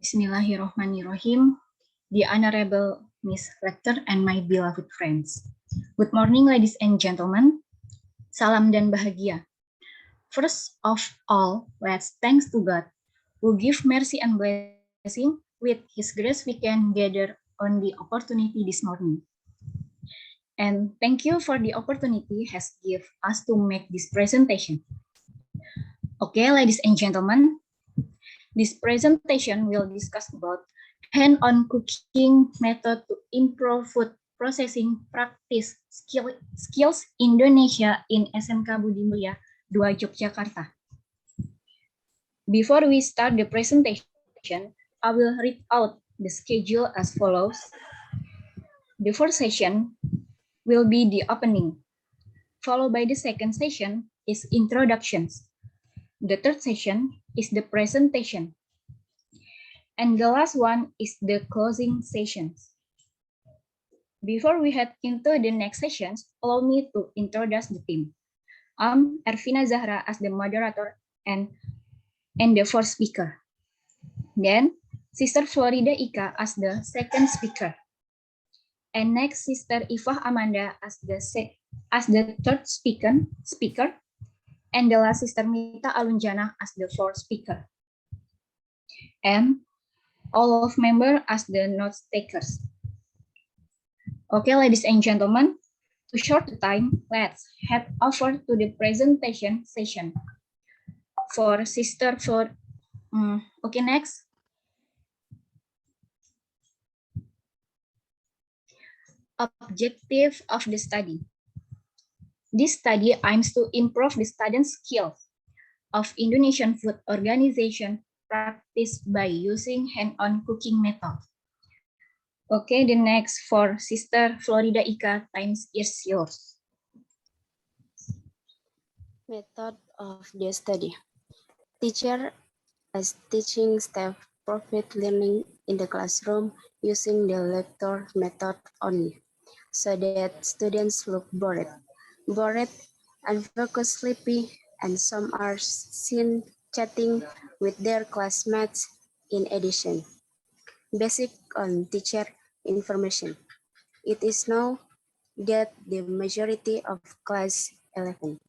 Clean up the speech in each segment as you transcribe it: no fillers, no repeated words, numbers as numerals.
Bismillahirrahmanirrahim. The Honorable Miss Rector and my beloved friends. Good morning, ladies and gentlemen. Salam dan bahagia. First of all, let's thanks to God who give mercy and blessing. With His grace, we can gather on the opportunity this morning. And thank you for the opportunity has give us to make this presentation. Okay, ladies and gentlemen, this presentation will discuss about hand-on cooking method to improve food processing practice skills Indonesia in SMK Budi Mulia 2 Yogyakarta. Before we start the presentation, I will read out the schedule as follows. The first session will be the opening, followed by the second session is introductions. The third session is the presentation. And the last one is the closing sessions. Before we head into the next sessions, allow me to introduce the team. I'm Ervina Zahra as the moderator and the first speaker. Then, Sister Florida Ika as the second speaker. And next, Sister Ifah Amanda as the third speaker. And the last, Sister Mita Alunjana as the fourth speaker. And all of members as the note takers. Okay, ladies and gentlemen, to short the time, let's head over to the presentation session. For Sister Flor, okay, next. Objective of the study. This study aims to improve the student skills of Indonesian food organization practice by using hand-on cooking method. Okay, the next for Sister Florida Ika, time is yours. Method of the study. Teacher as teaching staff profit learning in the classroom using the lecture method only, so that students look bored, unfocused, sleepy, and some are seen chatting with their classmates. In addition, basic on teacher information. It is known that the majority of class 11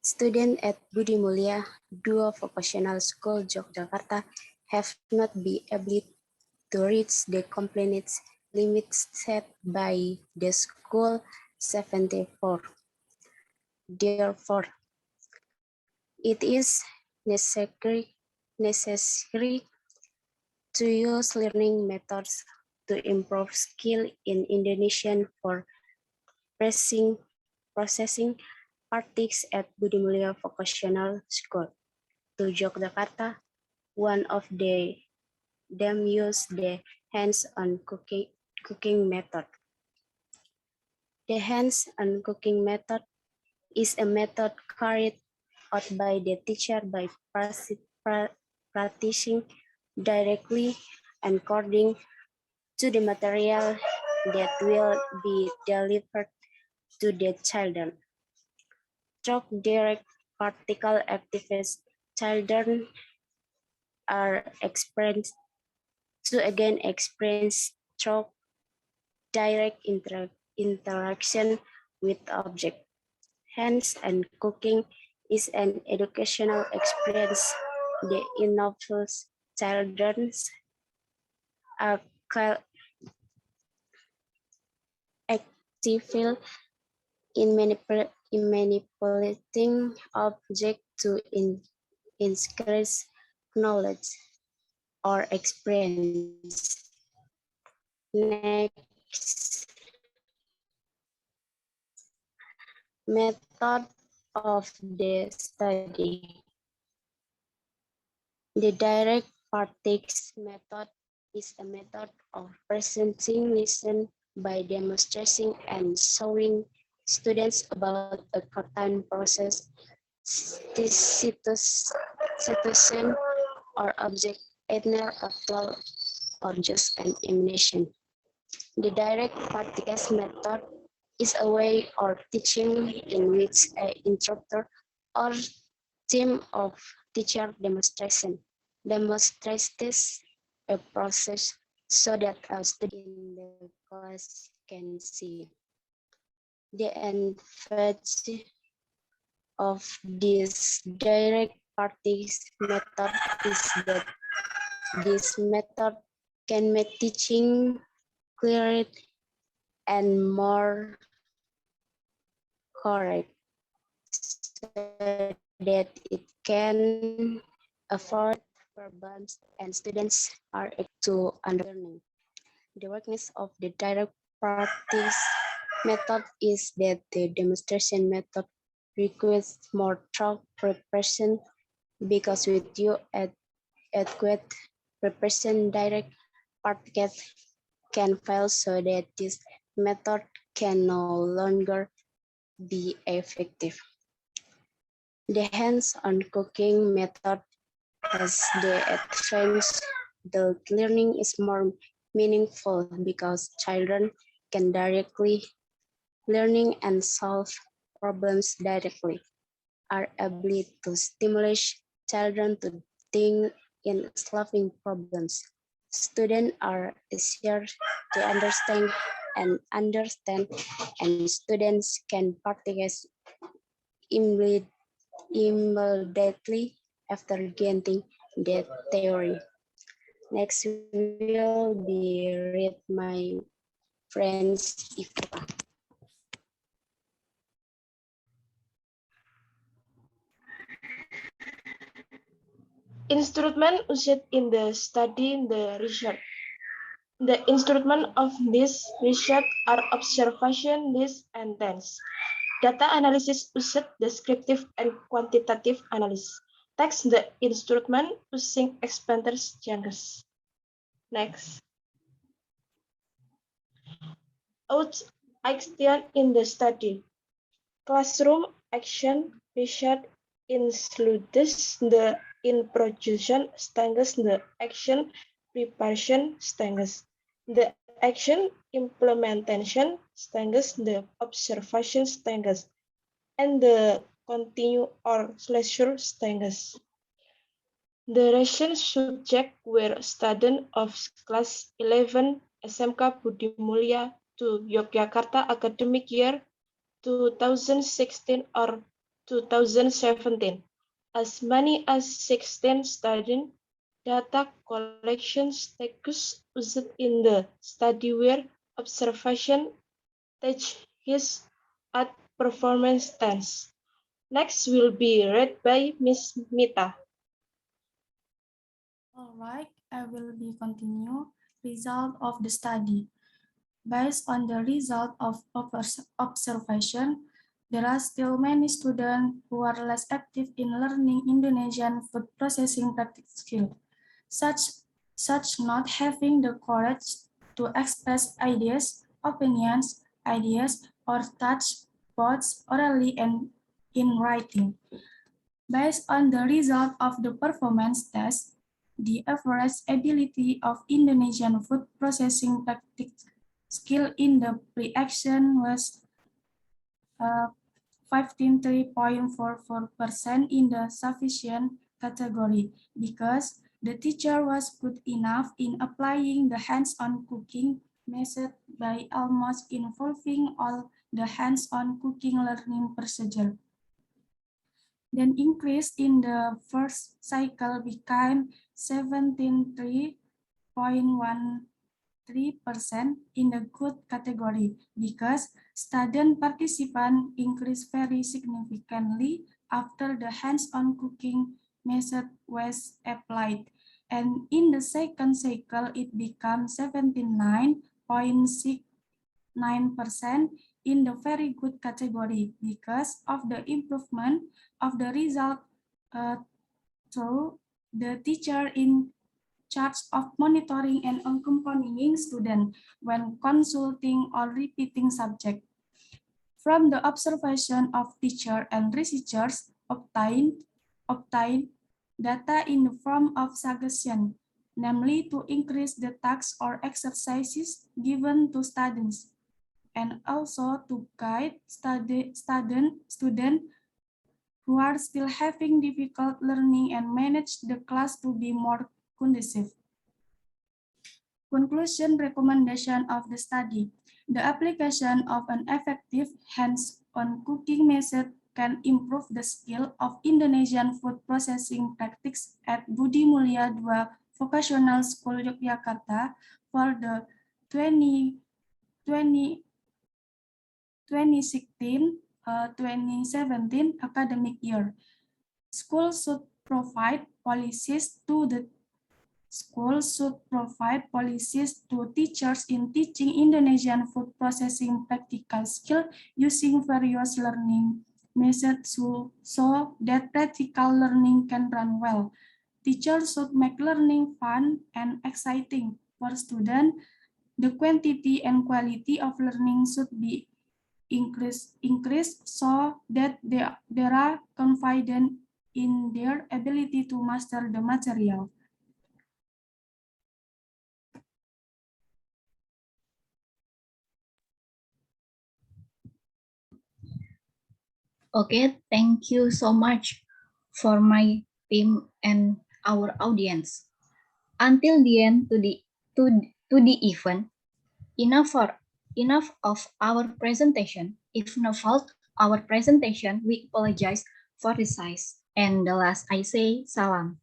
students at Budi Mulia 2 Vocational School Yogyakarta have not been able to reach the compliance limit set by the school 74. Therefore, it is necessary to use learning methods to improve skill in Indonesian for processing practice at Budi Mulia Vocational School to Yogyakarta. One of them use the hands-on cooking method. The hands-on cooking method is a method carried out by the teacher by practicing directly and according to the material that will be delivered to the children. Through direct practical activities, children are experienced through direct interaction with object. Hence, and cooking is an educational experience that involves children's active in manipulating object to increase knowledge or experience. Next, method of the study. The direct practice method is a method of presenting lesson by demonstrating and showing students about a certain process, situation, or object, either actual or just an imitation. The direct practice method is a way of teaching in which an instructor or team of teacher demonstration demonstrates a process so that a student in the class can see. The advantage of this direct practice method is that this method can make teaching clearer and more correct, so that it can avoid problems and students are to learning. The weakness of the direct practice method is that the demonstration method requires more thorough preparation because with you adequate preparation, direct practice can fail so that this method can no longer be effective. The hands-on cooking method has the advantage that learning is more meaningful because children can directly learning and solve problems directly, are able to stimulate children to think in solving problems. Students are easier to understand, and students can practice immediately after gaining the theory. Next will be read my friends Ivka. Instrument used in the study the research. The instruments of this research are observation, list, and tense. Data analysis used descriptive and quantitative analysis. Text the instrument using expanders changes. Next. Out action in the study. Classroom action research includes the introduction stages, the action preparation stages, the action implementation stages, the observation stages, and the continue or leisure stages. The recent subject were students of class 11 SMK Budi Mulya to Yogyakarta academic year 2016 or 2017. As many as 16 student data collection status used in the study where observation touch his at performance tense. Next will be read by Miss Mita. All right, I will be continue result of the study. Based on the result of observation, there are still many students who are less active in learning Indonesian food processing practice skill, such not having the courage to express ideas, opinions, or touch both orally and in writing. Based on the result of the performance test, the average ability of Indonesian food processing practice skill in the pre-action was 53.44% in the sufficient category because the teacher was good enough in applying the hands-on cooking method by almost involving all the hands-on cooking learning procedure. Then increase in the first cycle became 17.13% in the good category because student participant increased very significantly after the hands-on cooking method was applied. And in the second cycle, it became 79.69% in the very good category because of the improvement of the result through the teacher in charge of monitoring and accompanying students when consulting or repeating subject. From the observation of teacher and researchers obtained data in the form of suggestion, namely to increase the tasks or exercises given to students, and also to guide student who are still having difficult learning and manage the class to be more conducive. Conclusion recommendation of the study. The application of an effective hands-on cooking method can improve the skill of Indonesian food processing practice at Budi Mulia II Vocational School Yogyakarta for the 2016-2017 academic year. Schools should provide policies to teachers in teaching Indonesian food processing practical skill using various learning methods so that practical learning can run well. Teachers should make learning fun and exciting for students. The quantity and quality of learning should be increased so that they are confident in their ability to master the material. Okay, thank you so much for my team and our audience. Until the end to the event, enough of our presentation. If no fault our presentation, we apologize for the size. And the last I say, salam.